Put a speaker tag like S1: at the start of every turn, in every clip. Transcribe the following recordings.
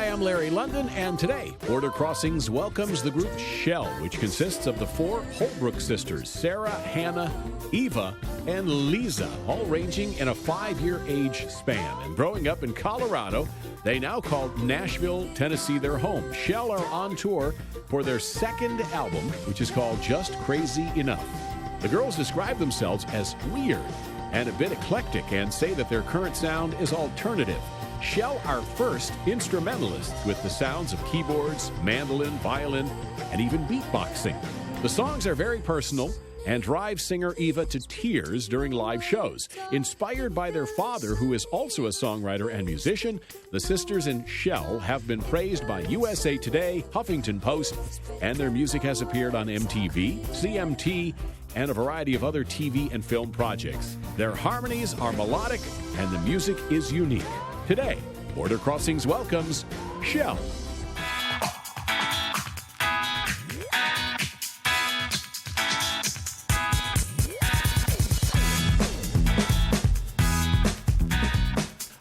S1: Hi, I'm Larry London, and today, Border Crossings welcomes the group Shel, which consists of the four Holbrook sisters, Sarah, Hannah, Eva, and Liza, all ranging in a 5-year age span. And growing up in Colorado, they now call Nashville, Tennessee their home. Shel are on tour for their second album, which is called Just Crazy Enough. The girls describe themselves as weird and a bit eclectic and say that their current sound is alternative. Shel are first instrumentalists with the sounds of keyboards, mandolin, violin, and even beatboxing. The songs are very personal and drive singer Eva to tears during live shows. Inspired by their father, who is also a songwriter and musician, the sisters in Shel have been praised by USA Today, Huffington Post, and their music has appeared on MTV, CMT, and a variety of other TV and film projects. Their harmonies are melodic, and the music is unique. Today, Border Crossings welcomes Shel.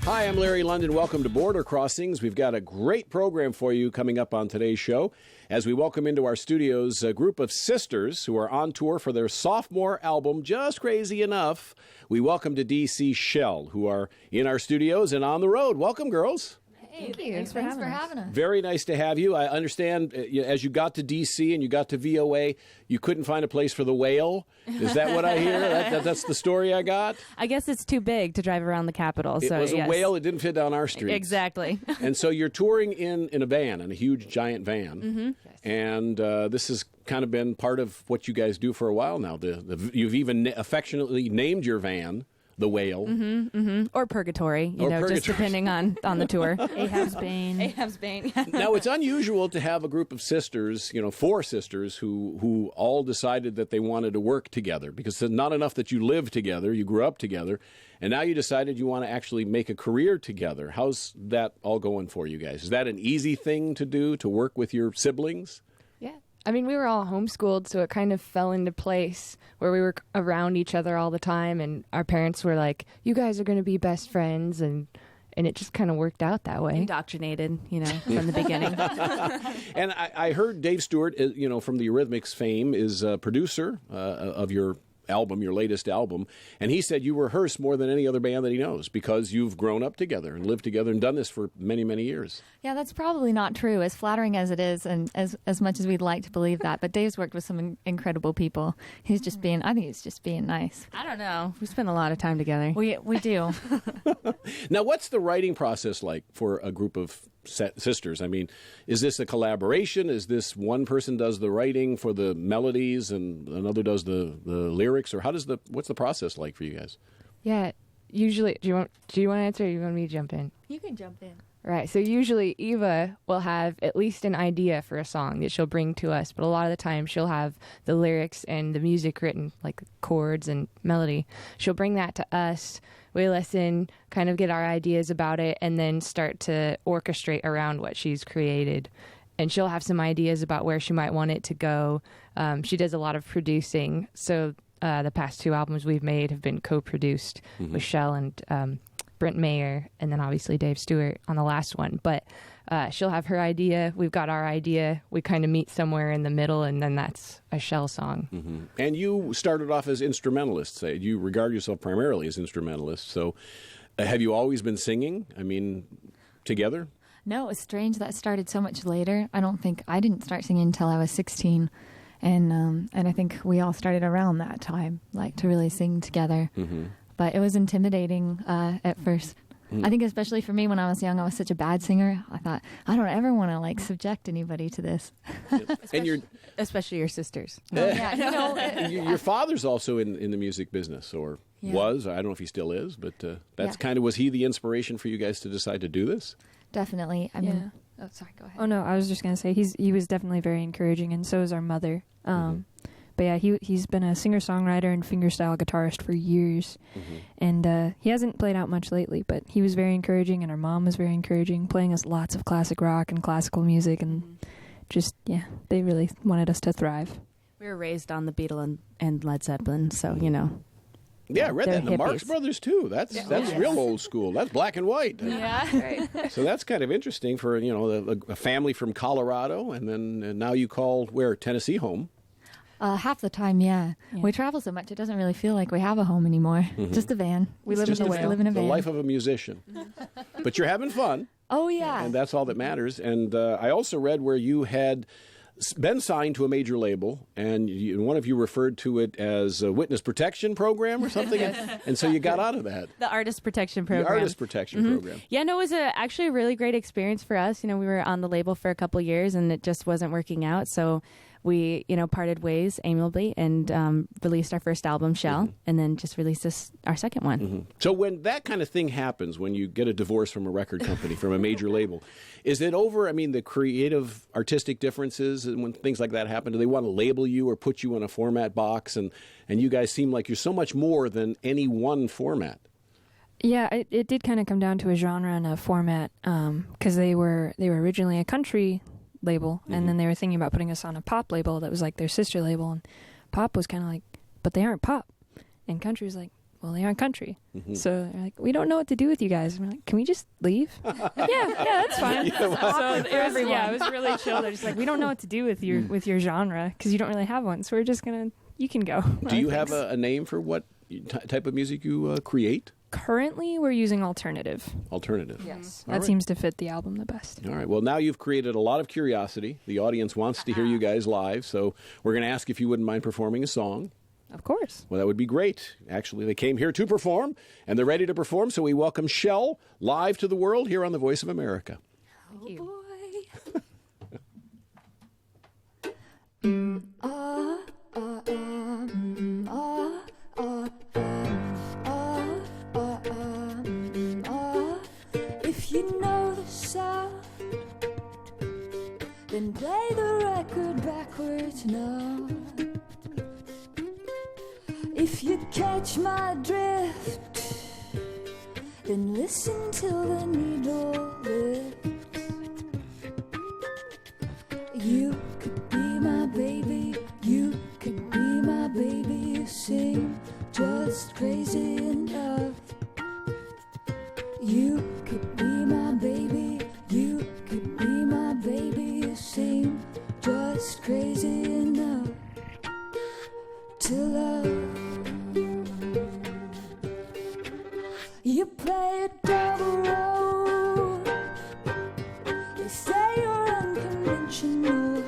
S1: Hi, I'm Larry London. Welcome to Border Crossings. We've got a great program for you coming up on today's show as we welcome into our studios a group of sisters who are on tour for their sophomore album, Just Crazy Enough. We welcome to D.C. Shel, who are in our studios and on the road. Welcome, girls.
S2: Thank you. Thanks for having us.
S1: Very nice to have you. I understand as you got to D.C. and you got to VOA, you couldn't find a place for the whale. Is that what I hear? That's the story I got?
S3: I guess it's too big to drive around the Capitol.
S1: It was a whale. It didn't fit down our streets.
S3: Exactly.
S1: And so you're touring in a van, in a huge, giant van.
S3: Mm-hmm.
S1: And this has kind of been part of what you guys do for a while now. You've even affectionately named your van the Whale.
S3: Mm-hmm, mm-hmm. Or Purgatory, just depending on the tour.
S2: Ahab's Bane.
S3: Ahab's Bane.
S1: Now, it's unusual to have a group of sisters, four sisters who all decided that they wanted to work together, because it's not enough that you live together, you grew up together, and now you decided you want to actually make a career together. How's that all going for you guys? Is that an easy thing to do, to work with your siblings?
S4: Yeah. I mean, we were all homeschooled, so it kind of fell into place where we were around each other all the time, and our parents were like, you guys are going to be best friends, and it just kind of worked out that way.
S3: Indoctrinated, from the beginning.
S1: And I heard Dave Stewart, from the Eurythmics fame, is a producer of your album, your latest album, and he said you rehearse more than any other band that he knows because you've grown up together and lived together and done this for many, many years.
S2: Yeah, that's probably not true, as flattering as it is, and as much as we'd like to believe that. But Dave's worked with some incredible people. I think he's just being nice.
S3: I don't know. We spend a lot of time together.
S2: We do.
S1: Now, what's the writing process like for a group of sisters? I mean, is this a collaboration? Is this one person does the writing for the melodies and another does the lyrics, or what's the process like for you guys?
S4: Yeah, usually, do you want to answer, or do you want me to jump in?
S2: You can jump in.
S4: Right, so usually Eva will have at least an idea for a song that she'll bring to us, but a lot of the time she'll have the lyrics and the music written, like chords and melody. She'll bring that to us. We listen, kind of get our ideas about it, and then start to orchestrate around what she's created. And she'll have some ideas about where she might want it to go. She does a lot of producing, so the past 2 albums we've made have been co-produced with Shel and Brent Mayer, and then obviously Dave Stewart on the last one. But she'll have her idea, we've got our idea, we kind of meet somewhere in the middle, and then that's a Shel song.
S1: Mm-hmm. And you started off as instrumentalists. You regard yourself primarily as instrumentalists. So have you always been singing, together?
S2: No, it's strange that started so much later. I didn't start singing until I was 16. And I think we all started around that time, to really sing together. Mm-hmm. But it was intimidating at first. I think especially for me, when I was young, I was such a bad singer. I thought, I don't ever want to subject anybody to this.
S3: Especially your sisters.
S1: Your father's also in the music business, or was. I don't know if he still is, but that's was he the inspiration for you guys to decide to do this?
S2: Definitely. I mean, oh, sorry, go ahead.
S5: Oh, no, I was just going to say he was definitely very encouraging, and so is our mother. But yeah, he's been a singer-songwriter and fingerstyle guitarist for years. Mm-hmm. And he hasn't played out much lately, but he was very encouraging, and our mom was very encouraging, playing us lots of classic rock and classical music, and they really wanted us to thrive.
S3: We were raised on the Beatles and Led Zeppelin, so,
S1: Yeah, I read
S3: they're
S1: that. And the Marx
S3: hippies.
S1: Brothers, too. That's real old school. That's black and white.
S3: Yeah.
S1: So that's kind of interesting for, a family from Colorado, and now you call, Tennessee home.
S2: Half the time, yeah. We travel so much, it doesn't really feel like we have a home anymore. Just a van. We live in
S1: Just
S2: a van. Live in a
S1: the
S2: van.
S1: life of a musician. But you're having fun.
S2: Oh, yeah.
S1: And that's all that matters. And I also read where you had been signed to a major label, and one of you referred to it as a witness protection program or something, and so you got out of that.
S3: The artist protection program.
S1: The artist protection program.
S3: Yeah, no, it was actually a really great experience for us. We were on the label for a couple years, and it just wasn't working out. So we, parted ways amiably and released our first album, Shel, and then just released our second one.
S1: So when that kind of thing happens, when you get a divorce from a record company, from a major label, is it over, the creative, artistic differences, and when things like that happen, do they want to label you or put you in a format box? And you guys seem like you're so much more than any one format.
S5: Yeah, it did kind of come down to a genre and a format, because they were originally a country label, and then they were thinking about putting us on a pop label that was like their sister label, and pop was kind of like, but they aren't pop, and country was like, well, they aren't country. So they're like, we don't know what to do with you guys. And we're like, can we just leave? yeah, that's fine. So it was really chill. They're just like, we don't know what to do with your genre because you don't really have one. So we're just you can go.
S1: Do you have a name for what type of music you create?
S5: Currently, we're using alternative.
S1: Alternative.
S5: Yes.
S1: All
S5: That
S1: right.
S5: seems to fit the album the best.
S1: All right. Well, now you've created a lot of curiosity. The audience wants to hear you guys live, so we're going to ask if you wouldn't mind performing a song.
S5: Of course.
S1: Well, that would be great. Actually, they came here to perform, and they're ready to perform, so we welcome Shel live to the world here on the Voice of America.
S3: Thank you.
S6: If you know the sound, then play the record backwards now. If you catch my drift, then listen till the needle lifts. You could be my baby, you could be my baby. You seem just crazy enough. You could be my baby, you could be my baby. You seem just crazy enough to love. You play a double role. They say you're unconventional.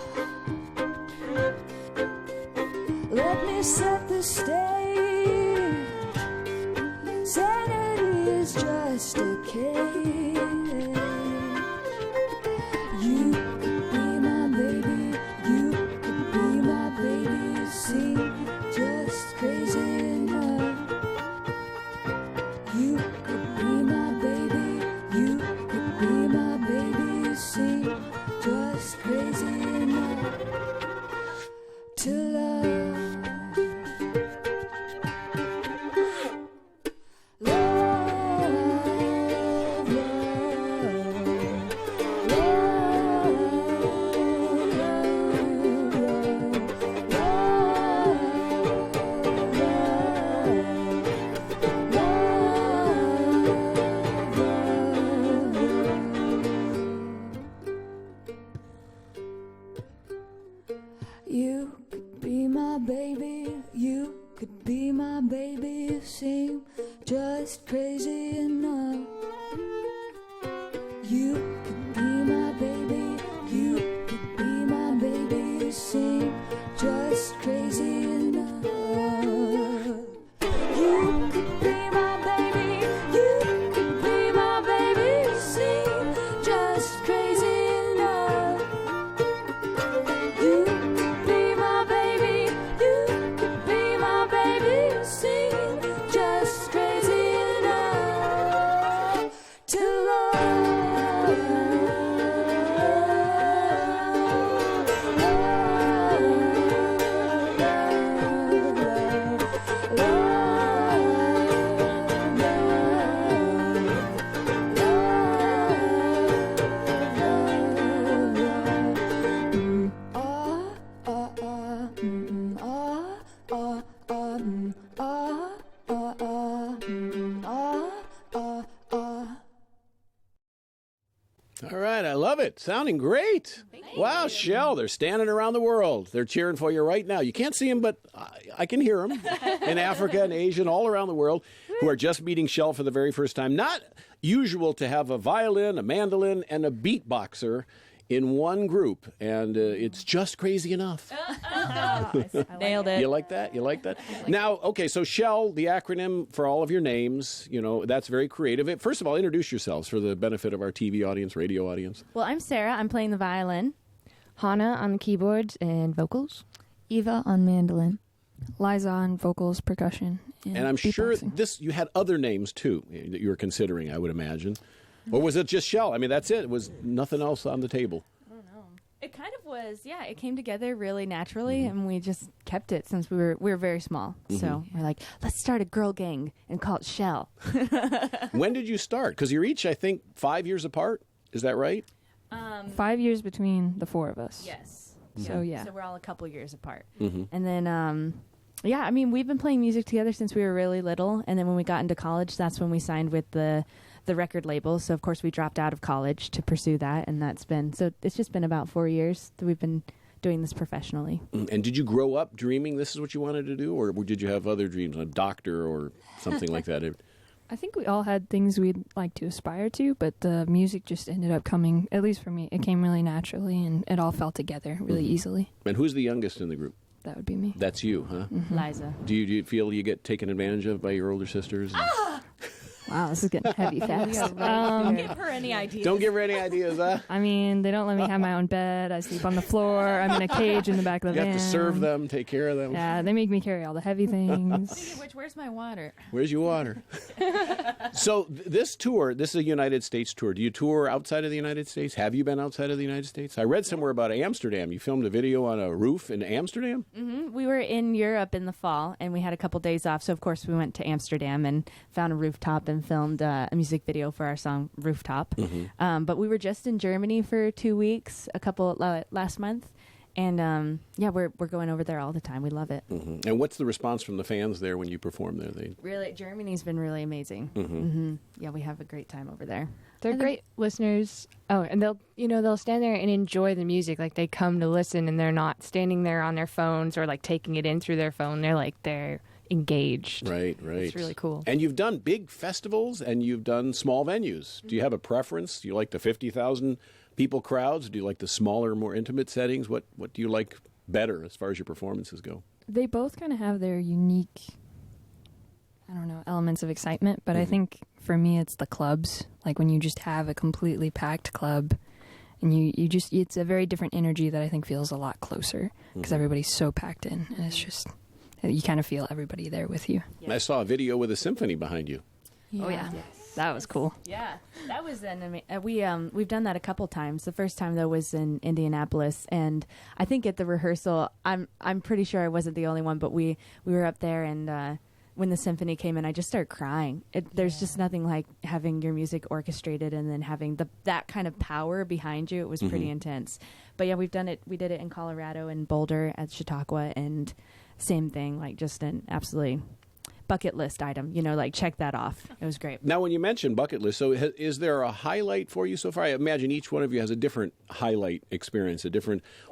S6: Let me set the stage. Sanity is just a cage. You could be my baby, you could be my baby. You seem just crazy enough. You could be my baby, you could be my baby. You seem just crazy enough to love. You could be my baby, you could be my baby. You seem just crazy enough. You could be my baby, you could be my baby. You seem just crazy enough. You could be my baby, you could be my baby. You seem just crazy enough. You could be my baby, you could be my baby. You seem just crazy enough.
S1: it. Sounding great. Wow, Shel, they're standing around the world. They're cheering for you right now. You can't see them, but I can hear them in Africa and Asia and all around the world who are just meeting Shel for the very first time. Not usual to have a violin, a mandolin, and a beatboxer in one group, and it's just crazy enough.
S3: Nailed it.
S1: You like that? You like that? Now, okay, so Shel, the acronym for all of your names, that's very creative. First of all, introduce yourselves for the benefit of our TV audience, radio audience.
S3: Well, I'm Sarah. I'm playing the violin.
S4: Hannah on the keyboards and vocals.
S2: Eva on mandolin.
S5: Liza on vocals, percussion,
S1: And I'm sure
S5: beatboxing.
S1: you had other names, too, that you were considering, I would imagine. Or was it just Shel? I mean, that's it. It was nothing else on the table.
S3: I don't know. It kind of was, yeah. It came together really naturally, and we just kept it since we were very small. So we're like, let's start a girl gang and call it Shel.
S1: When did you start? Because you're each, I think, 5 years apart. Is that right?
S5: 5 years between the four of us.
S3: Yes.
S5: So, yeah.
S3: So we're all a couple years apart. And then, yeah, I mean, we've been playing music together since we were really little. And then when we got into college, that's when we signed with the record label. So, of course, we dropped out of college to pursue that. And it's just been about 4 years that we've been doing this professionally.
S1: And did you grow up dreaming this is what you wanted to do? Or did you have other dreams, a doctor or something like that?
S5: I think we all had things we'd like to aspire to, but the music just ended up coming, at least for me, it came really naturally, and it all fell together really easily.
S1: And who's the youngest in the group?
S5: That would be me.
S1: That's you, huh?
S3: Liza.
S1: Do you feel you get taken advantage of by your older sisters?
S5: Wow, this is getting heavy fast.
S3: Don't give her any ideas.
S1: Don't give her any ideas, huh?
S5: I mean, they don't let me have my own bed. I sleep on the floor. I'm in a cage in the back of the
S1: You
S5: van.
S1: have to serve them, take care of them.
S5: Yeah, they make me carry all the heavy things.
S3: Where's my water?
S1: Where's your water? So this tour, this is a United States tour. Do you tour outside of the United States? Have you been outside of the United States? I read somewhere about Amsterdam. You filmed a video on a roof in Amsterdam?
S3: We were in Europe in the fall, and we had a couple days off. So, of course, we went to Amsterdam and found a rooftop and filmed a music video for our song Rooftop. But we were just in Germany for 2 weeks, last month. And, yeah, we're going over there all the time. We love it.
S1: And what's the response from the fans there when you perform there?
S3: Really, Germany's been really amazing. Yeah, we have a great time over there.
S4: They're great listeners. Oh, and they'll stand there and enjoy the music. Like, they come to listen, and they're not standing there on their phones or like taking it in through their phone. They're engaged.
S1: Right.
S4: It's really cool.
S1: And you've done big festivals and you've done small venues. Do you have a preference? Do you like the 50,000 people crowds? Do you like the smaller, more intimate settings? What do you like better as far as your performances go?
S5: They both kind of have their unique, elements of excitement. But I think for me, it's the clubs. Like when you just have a completely packed club and it's a very different energy that I think feels a lot closer because everybody's so packed in, and it's just, you kind of feel everybody there with you.
S1: I saw a video with a symphony behind you.
S5: Oh yeah, that was cool.
S3: Yeah, that was we've done that a couple times. The first time though was in Indianapolis, and I think at the rehearsal, I'm pretty sure I wasn't the only one, but we were up there, and when the symphony came in, I just started crying. There's just nothing like having your music orchestrated and then having that kind of power behind you. It was pretty intense. But yeah, we've done it. We did it in Colorado and Boulder at Chautauqua, and same thing, like just an absolutely bucket list item, like check that off. It was great.
S1: Now, when you mentioned bucket list, so is there a highlight for you so far? I imagine each one of you has a different highlight experience,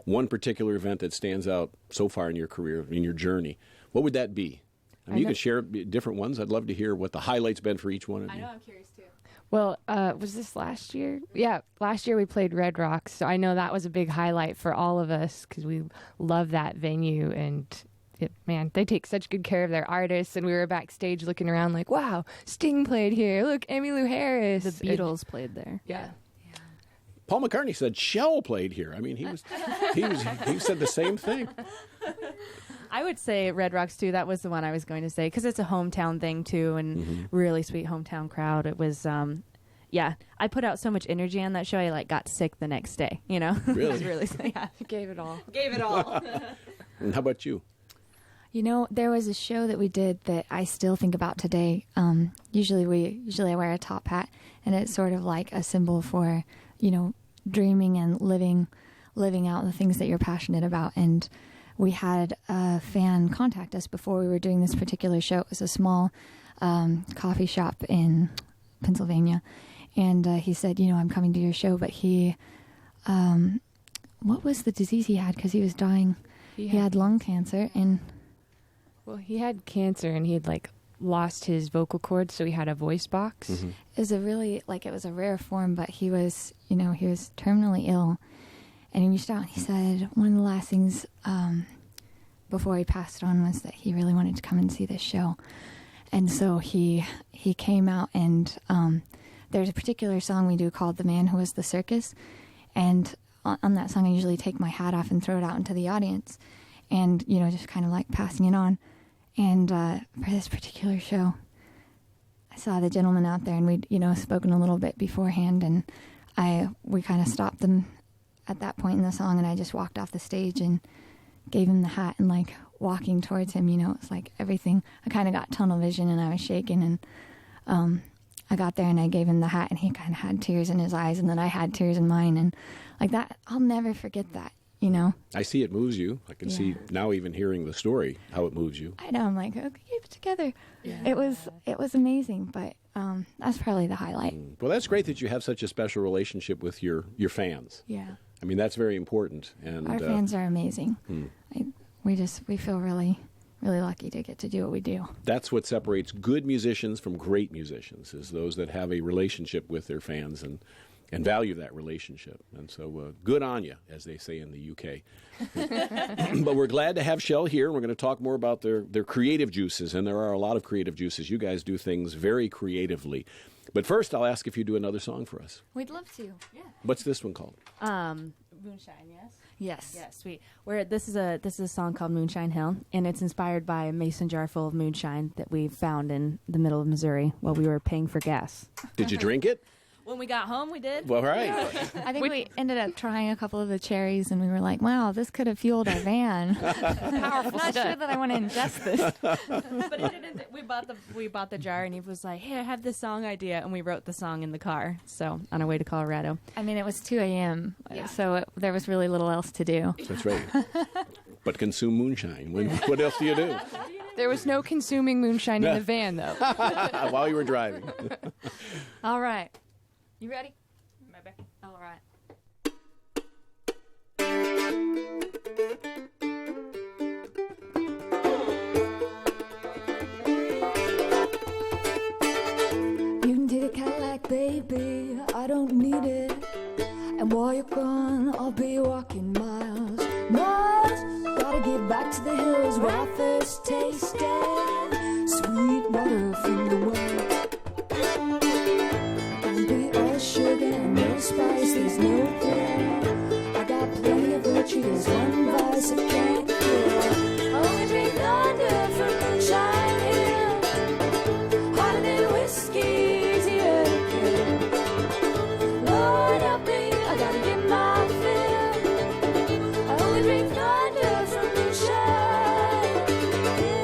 S1: one particular event that stands out so far in your career, in your journey. What would that be? I mean, you could share different ones. I'd love to hear what the highlight's been for each one of you.
S3: I know, I'm curious too.
S4: Well, was this last year? Yeah, last year we played Red Rocks, so I know that was a big highlight for all of us because we love that venue, and man, they take such good care of their artists, and we were backstage looking around like, wow, Sting played here. Look, Emmylou Harris.
S5: The Beatles played there.
S4: Yeah.
S1: Paul McCartney said Shel played here. I mean, he said the same thing.
S3: I would say Red Rocks too. That was the one I was going to say because it's a hometown thing too, and really sweet hometown crowd. It was, yeah. I put out so much energy on that show. I got sick the next day.
S1: Really?
S3: It was really, yeah.
S4: Gave it all.
S3: Gave it all.
S1: And how about you?
S2: There was a show that we did that I still think about today. Usually I wear a top hat, and it's sort of like a symbol for, dreaming and living out the things that you're passionate about. And we had a fan contact us before we were doing this particular show. It was a small coffee shop in Pennsylvania. And he said, I'm coming to your show, but he what was the disease he had? Because he was dying. He had lung cancer, and
S4: Well, he had cancer and he had like lost his vocal cords, so he had a voice box.
S1: Mm-hmm.
S2: it was a really, like, it was a rare form, but he was, you know, he was terminally ill. And he reached out and he said one of the last things before he passed on was that he really wanted to come and see this show. And so he came out, and there's a particular song we do called The Man Who Was the Circus. And on that song, I usually take my hat off and throw it out into the audience and, you know, just kind of like passing it on. And for this particular show, I saw the gentleman out there, and we'd, you know, spoken a little bit beforehand, and we kind of stopped them at that point in the song, and I just walked off the stage and gave him the hat, and like walking towards him, you know, it's like everything, I kind of got tunnel vision and I was shaking, and I got there and I gave him the hat, and he kind of had tears in his eyes, and then I had tears in mine, and like that, I'll never forget that, you know.
S1: I see it moves you. I can see now, even hearing the story, how it moves you.
S2: I know, I'm like, okay, keep it together. Yeah. It was amazing, but that's probably the highlight.
S1: Well, that's great that you have such a special relationship with your fans.
S2: Yeah.
S1: I mean, that's very important. And
S2: our fans are amazing. We feel really, really lucky to get to do what we do.
S1: That's what separates good musicians from great musicians, is those that have a relationship with their fans and value that relationship. And so good on you, as they say in the UK. But we're glad to have Shel here. We're going to talk more about their creative juices, and there are a lot of creative juices. You guys do things very creatively. But first, I'll ask if you do another song for us.
S2: We'd love to. Yeah.
S1: What's this one called?
S3: Moonshine, yes?
S2: Yes.
S3: Yes, sweet. This is a song called Moonshine Hill, and it's inspired by a mason jar full of moonshine that we found in the middle of Missouri while we were paying for gas.
S1: Did you drink it?
S3: When we got home, we did.
S1: Well, all right.
S2: I think we ended up trying a couple of the cherries, and we were like, wow, this could have fueled our van. I'm not sure that I want to ingest this.
S3: But it didn't. We bought the jar, and Eve was like, "Hey, I have this song idea," and we wrote the song in the car. So on our way to Colorado.
S2: I mean, it was 2 a.m., so there was really little else to do.
S1: That's right. But consume moonshine. What else do you do?
S4: There was no consuming moonshine in the van, though.
S1: While you were driving.
S2: All right. You ready? Maybe. All right. You can take a Cadillac, baby, I don't need it. And while you're gone, I'll be walking miles. Gotta get back to the hills where I first tasted sweet water from the well. Sugar and no spice, there's no thrill. I got plenty of virtue, there's one vice I can't kill. I only drink thunder from Moonshine Hill. Hotter than whiskey, easier to kill. Lord help me, I gotta get my fill. I only drink thunder from Moonshine Hill.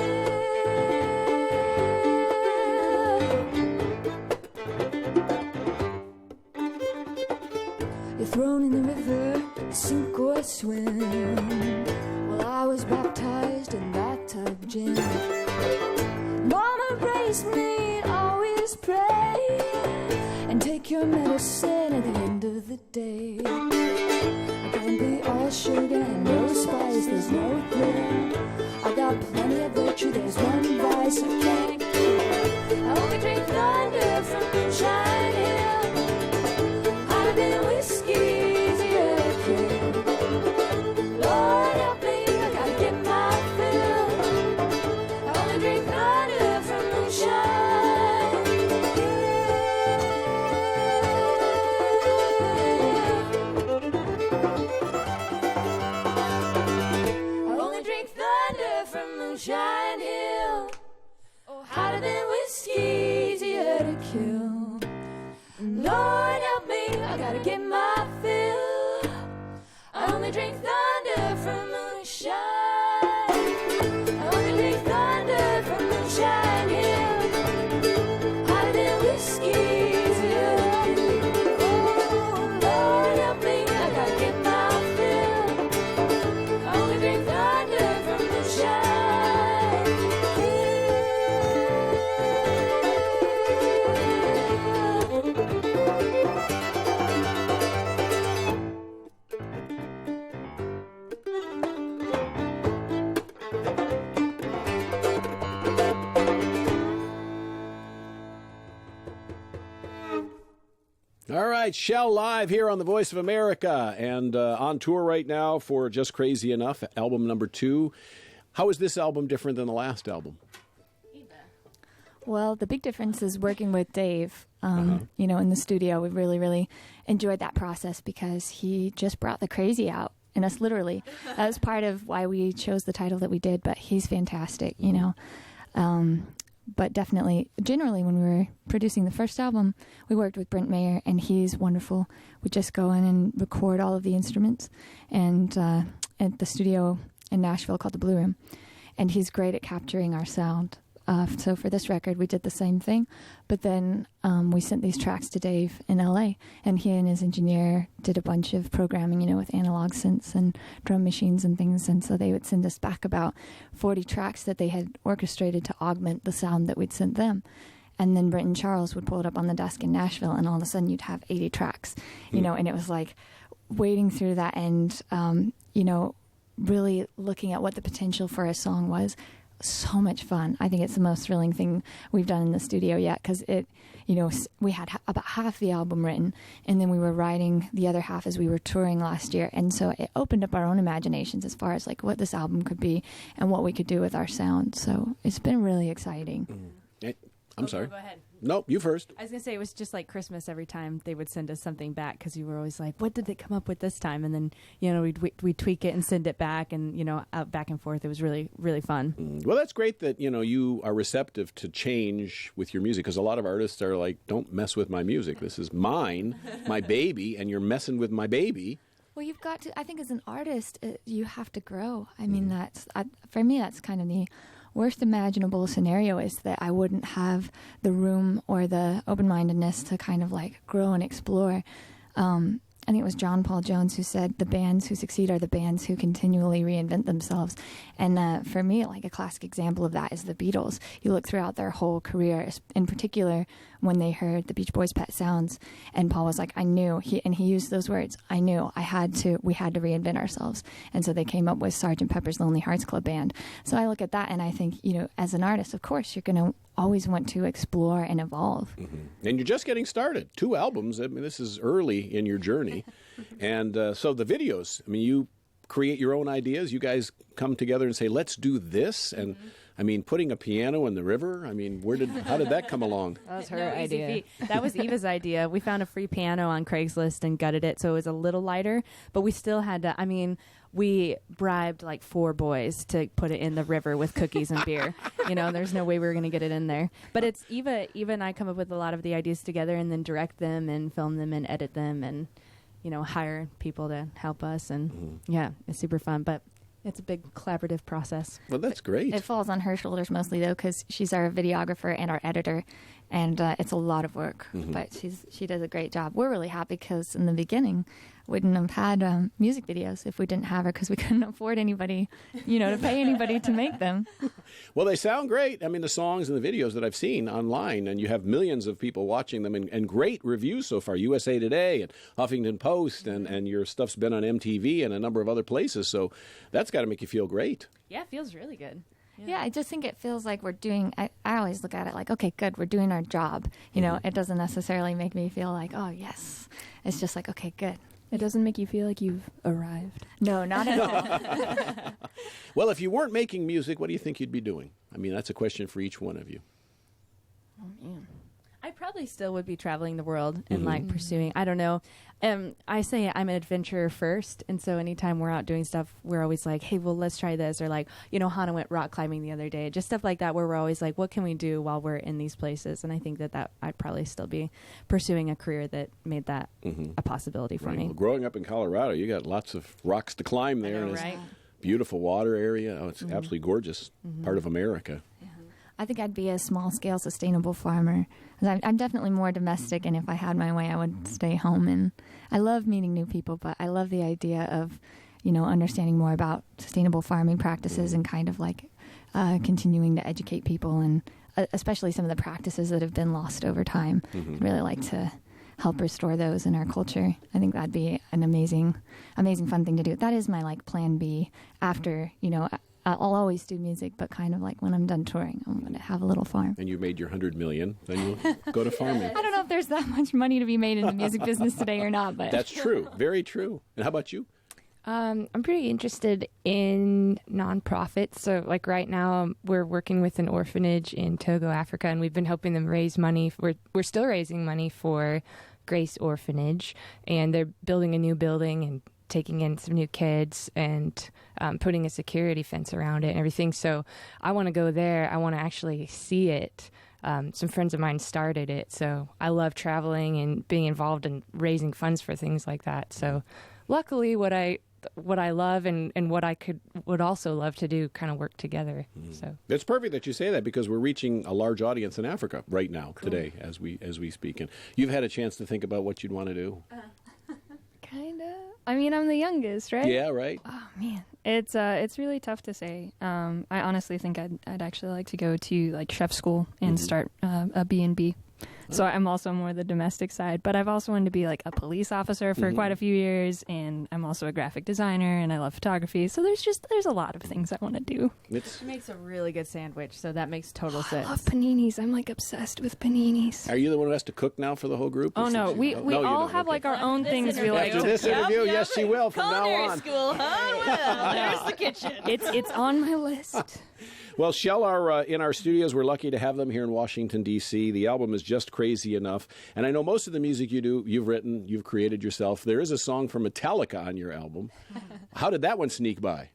S2: You're thrown in the river, sink or swim. Well, I was baptized in bathtub gin. Mama raised me, always pray, and take your medicine at the end of the day. I can't be all sugar and no spice, there's no thrill. I got plenty of virtue, there's one vice I can't kill. I only drink thunder from Moonshine Hill. Whiskey, easier to kill. Lord help me, I gotta get my fill. I only drink thunder from Moonshine Hill. I only drink thunder from Moonshine Hill. Hotter than whiskey, easier to kill. Lord help me, I gotta get my fill. I only drink thunder from Moonshine. I only drink thunder from Moonshine Hill. Hotter than whiskey, easier to kill. Oh, Lord help me, I gotta get my fill. I only drink thunder from Moonshine Hill.
S1: All right, Shel live here on the Voice of America and on tour right now for Just Crazy Enough, album number 2. How is this album different than the last album?
S2: Well, the big difference is working with Dave. You know, in the studio, we really, really enjoyed that process because he just brought the crazy out in us, literally. That was part of why we chose the title that we did, but he's fantastic, you know. But definitely, generally, when we were producing the first album, we worked with Brent Mayer, and he's wonderful. We just go in and record all of the instruments and at the studio in Nashville called the Blue Room. And he's great at capturing our sound. So for this record, we did the same thing. But then we sent these tracks to Dave in L.A., and he and his engineer did a bunch of programming, you know, with analog synths and drum machines and things. And so they would send us back about 40 tracks that they had orchestrated to augment the sound that we'd sent them. And then Brent and Charles would pull it up on the desk in Nashville, and all of a sudden you'd have 80 tracks, you know, and it was like wading through that and, you know, really looking at what the potential for a song was. So much fun. I think it's the most thrilling thing we've done in the studio yet, because it, you know, we had about half the album written, and then we were writing the other half as we were touring last year, and so it opened up our own imaginations as far as like what this album could be and what we could do with our sound. So it's been really exciting.
S1: I'm sorry.
S3: Go ahead.
S1: Nope, you first.
S3: I was going to say, it was just like Christmas every time they would send us something back, because you were always like, what did they come up with this time? And then, you know, we'd tweak it and send it back, and, you know, out back and forth. It was really, really fun.
S1: Well, that's great that, you know, you are receptive to change with your music, because a lot of artists are like, don't mess with my music. This is mine, my baby, and you're messing with my baby.
S2: Well, you've got to, I think as an artist, you have to grow. I mean, for me, that's kind of the worst imaginable scenario, is that I wouldn't have the room or the open-mindedness to kind of like grow and explore. I think it was John Paul Jones who said the bands who succeed are the bands who continually reinvent themselves. And for me, like a classic example of that is the Beatles. You look throughout their whole career, in particular when they heard the Beach Boys' Pet Sounds, and Paul was like, I knew, he used those words, I knew we had to reinvent ourselves. And so they came up with Sgt. Pepper's Lonely Hearts Club Band. So I look at that and I think, you know, as an artist, of course, you're going to always want to explore and evolve.
S1: And you're just getting started. 2 albums. I mean, this is early in your journey. And so the videos, I mean, you create your own ideas. You guys come together and say, let's do this. And I mean, putting a piano in the river, I mean, how did that come along?
S3: That was her idea. That was Eva's idea. We found a free piano on Craigslist and gutted it so it was a little lighter, but we still had to, I mean, we bribed like 4 boys to put it in the river with cookies and beer. You know, there's no way we were going to get it in there. But it's Eva and I come up with a lot of the ideas together and then direct them and film them and edit them and, you know, hire people to help us. And yeah, it's super fun. But it's a big collaborative process.
S1: Well, that's great.
S2: It falls on her shoulders mostly, though, because she's our videographer and our editor, and it's a lot of work. But she does a great job. We're really happy because in the beginning, we wouldn't have had music videos if we didn't have her, because we couldn't afford anybody, you know, to pay anybody to make them.
S1: Well, they sound great. I mean, the songs and the videos that I've seen online, and you have millions of people watching them, and great reviews so far. USA Today and Huffington Post, and your stuff's been on MTV and a number of other places. So that's got to make you feel great.
S3: Yeah, it feels really good.
S2: Yeah, I just think it feels like we're doing, I always look at it like, okay, good, we're doing our job. You know, it doesn't necessarily make me feel like, oh, yes. It's just like, okay, good.
S5: It doesn't make you feel like you've arrived.
S2: No, not at all.
S1: Well, if you weren't making music, what do you think you'd be doing? I mean, that's a question for each one of you.
S3: Oh, man. I probably still would be traveling the world and like pursuing, I don't know. I say I'm an adventurer first. And so anytime we're out doing stuff, we're always like, hey, well, let's try this. Or like, you know, Hannah went rock climbing the other day. Just stuff like that where we're always like, what can we do while we're in these places? And I think that I'd probably still be pursuing a career that made that a possibility for me.
S1: Well, growing up in Colorado, you got lots of rocks to climb there.
S3: I know,
S1: and
S3: right?
S1: it's beautiful water area. Oh, it's absolutely gorgeous part of America.
S2: I think I'd be a small-scale sustainable farmer. I'm definitely more domestic, and if I had my way, I would stay home. And I love meeting new people, but I love the idea of, you know, understanding more about sustainable farming practices and kind of like continuing to educate people, and especially some of the practices that have been lost over time. I'd really like to help restore those in our culture. I think that'd be an amazing fun thing to do. That is my like plan B after, you know, I'll always do music, but kind of like when I'm done touring, I'm going to have a little farm.
S1: And you made your 100 million, then you'll go to farming.
S2: I don't know if there's that much money to be made in the music business today or not, but
S1: That's true. Very true. And how about you?
S4: I'm pretty interested in nonprofits. So, like right now, we're working with an orphanage in Togo, Africa, and we've been helping them raise money. We're still raising money for Grace Orphanage, and they're building a new building and taking in some new kids and putting a security fence around it and everything. So, I want to go there. I want to actually see it. Some friends of mine started it, so I love traveling and being involved in raising funds for things like that. So, luckily, what I love and what I would also love to do kind of work together. So
S1: It's perfect that you say that because we're reaching a large audience in Africa right now, today, as we speak. And you've had a chance to think about what you'd want to do.
S5: Kind of. I mean, I'm the youngest, right?
S1: Yeah, right.
S5: Oh man, it's really tough to say. I honestly think I'd actually like to go to like chef school and start a B&B. So I'm also more the domestic side, but I've also wanted to be like a police officer for quite a few years, and I'm also a graphic designer, and I love photography. So there's a lot of things I want to do.
S3: She makes a really good sandwich, so that makes total
S5: I
S3: sense.
S5: love paninis. I'm like obsessed with paninis.
S1: Are you the one who has to cook now for the whole group?
S5: Oh no, we
S1: No, you
S5: all
S1: don't.
S5: have
S1: Okay.
S5: like our own things we like.
S1: After this interview, yes, she will from now on.
S3: School, huh? Well, there's the kitchen.
S5: It's on my list.
S1: Well, Shel are in our studios. We're lucky to have them here in Washington, D.C. The album is Just Crazy Enough. And I know most of the music you do, you've written, you've created yourself. There is a song from Metallica on your album. How did that one sneak by?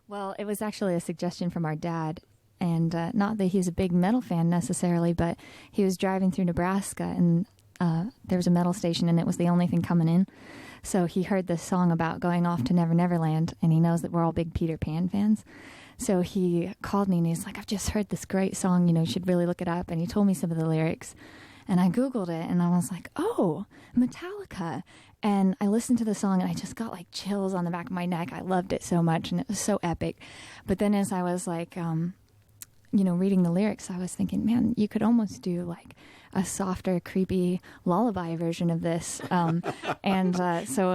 S2: well, it was actually a suggestion from our dad. And not that he's a big metal fan necessarily, but he was driving through Nebraska, and there was a metal station, and it was the only thing coming in. So he heard this song about going off to Never Never Land, and he knows that we're all big Peter Pan fans. So he called me, and he's like, I've just heard this great song, you should really look it up. And he told me some of the lyrics. And I Googled it, and I was like, oh, Metallica. And I listened to the song, and I just got like chills on the back of my neck. I loved it so much, and it was so epic. But then as I was like, reading the lyrics, I was thinking, man, you could almost do like a softer, creepy lullaby version of this. So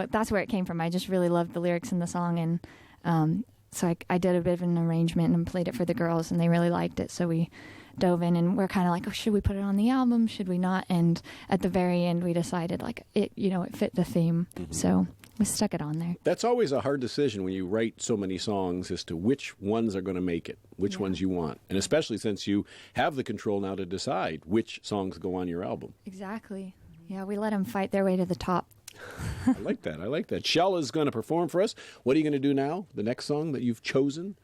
S2: that's where it came from. I just really loved the lyrics in the song, and so I did a bit of an arrangement and played it for the girls, and they really liked it. So we dove in, and we're kind of like, oh, should we put it on the album? Should we not? And at the very end, we decided like it fit the theme. So we stuck it on there.
S1: That's always a hard decision when you write so many songs as to which ones are going to make it, which ones you want. And especially since you have the control now to decide which songs go on your album.
S2: Exactly. Yeah, we let them fight their way to the top.
S1: I like that. Shel is going to perform for us. What are you going to do now? The next song that you've chosen?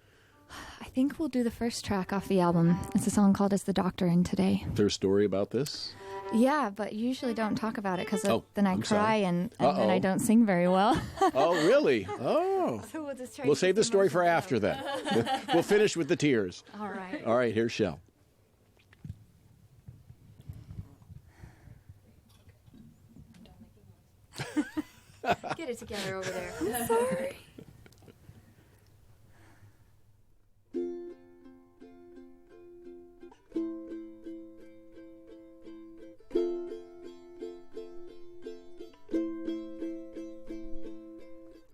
S2: I think we'll do the first track off the album. It's a song called Is the Doctor In Today?
S1: Is there a story about this?
S2: Yeah, but you usually don't talk about it because then I
S1: I'm
S2: cry
S1: sorry.
S2: and then I don't sing very well.
S1: Oh, really? Oh.
S2: So we'll just try
S1: We'll
S2: to
S1: save
S2: keep
S1: the story
S2: emotions
S1: for
S2: low.
S1: after then. We'll finish with the tears.
S2: All right.
S1: All right, here's Shel.
S2: Get it together over there. I'm sorry.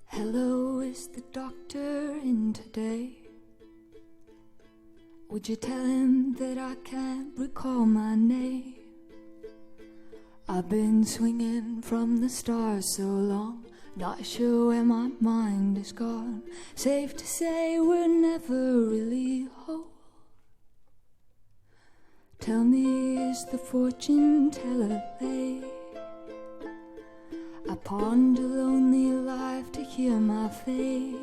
S2: Hello, is the doctor in today? Would you tell him that I can't recall my name? I've been swinging from the stars so long, not sure where my mind is gone. Safe to say we're never really whole. Tell me, is the fortune teller late? I ponder lonely life to hear my fate.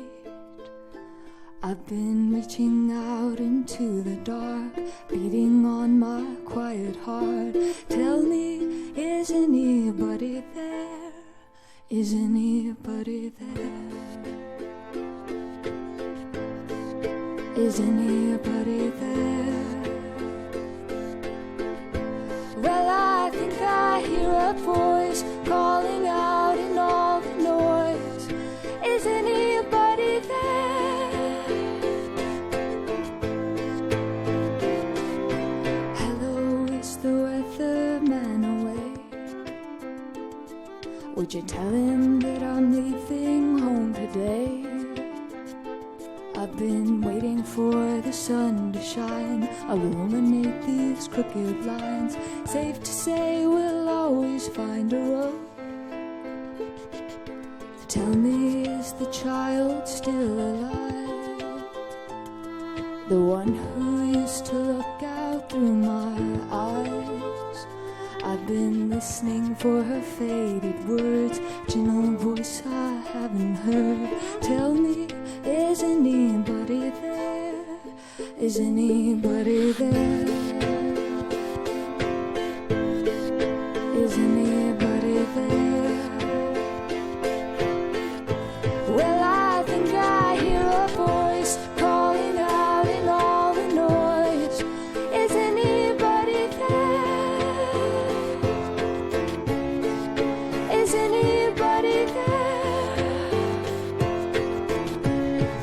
S2: I've been reaching out into the dark, beating on my quiet heart. Tell me, is anybody there? Is anybody there? Is anybody there? Well, I think I hear a voice calling out in all the noise. Is anybody there? Hello, is the weatherman away? Would you tell him that I'm leaving home today?
S6: I've been waiting for the sun to shine. I'll illuminate these crooked lines. Safe to say we'll always find a road. Tell me, is the child still alive? The one who used to look out through my eyes. I've been listening for her faded words, gentle voice I haven't heard. Tell me, is anybody there? Is anybody there? Is anybody there? Well, I think I hear a voice calling out in all the noise. Is anybody there? Is anybody there?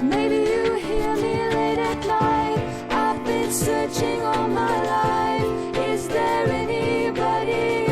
S6: Maybe you hear me late at night. I've been searching all my life. Is there anybody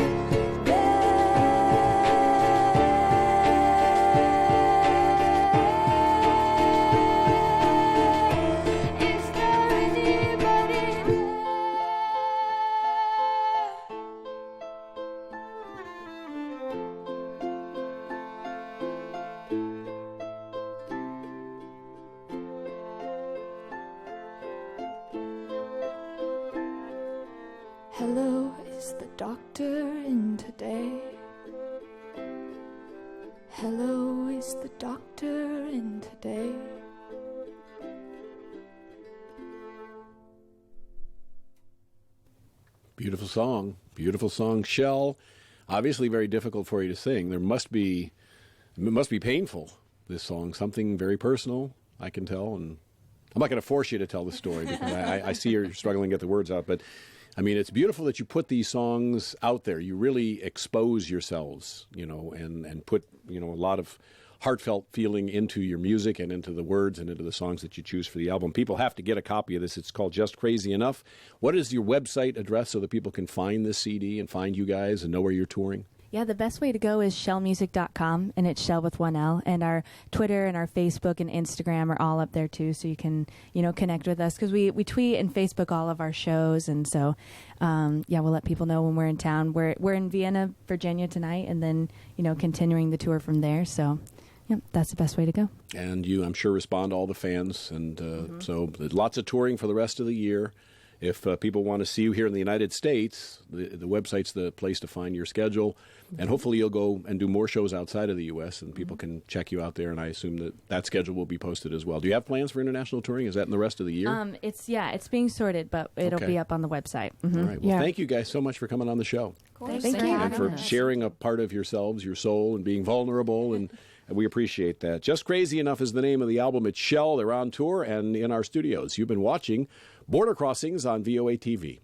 S6: Hello, is the doctor in today? Hello, is the doctor in today?
S1: Beautiful song, Shel. Obviously, very difficult for you to sing. It must be painful. This song, something very personal, I can tell, and I'm not going to force you to tell the story because I see you're struggling to get the words out. But I mean, it's beautiful that you put these songs out there. You really expose yourselves, and put a lot of heartfelt feeling into your music and into the words and into the songs that you choose for the album. People have to get a copy of this. It's called Just Crazy Enough. What is your website address so that people can find this CD and find you guys and know where you're touring?
S3: Yeah, the best way to go is shelmusic.com, and it's Shel with one L. And our Twitter and our Facebook and Instagram are all up there too, so you can, connect with us because we tweet and Facebook all of our shows, and so we'll let people know when we're in town. We're in Vienna, Virginia tonight, and then continuing the tour from there. So. Yep, that's the best way to go.
S1: And you, I'm sure, respond to all the fans, and so lots of touring for the rest of the year. If people want to see you here in the United States, the website's the place to find your schedule. And hopefully you'll go and do more shows outside of the U.S. and people can check you out there. And I assume that schedule will be posted as well. Do you have plans for international touring? Is that in the rest of the year?
S3: It's being sorted, but it'll be up on the website.
S1: All right. Well, thank you guys so much for coming on the show.
S3: Thank you.
S1: And for sharing a part of yourselves, your soul, and being vulnerable. And we appreciate that. Just Crazy Enough is the name of the album. It's Shel. They're on tour and in our studios. You've been watching Border Crossings on VOA TV.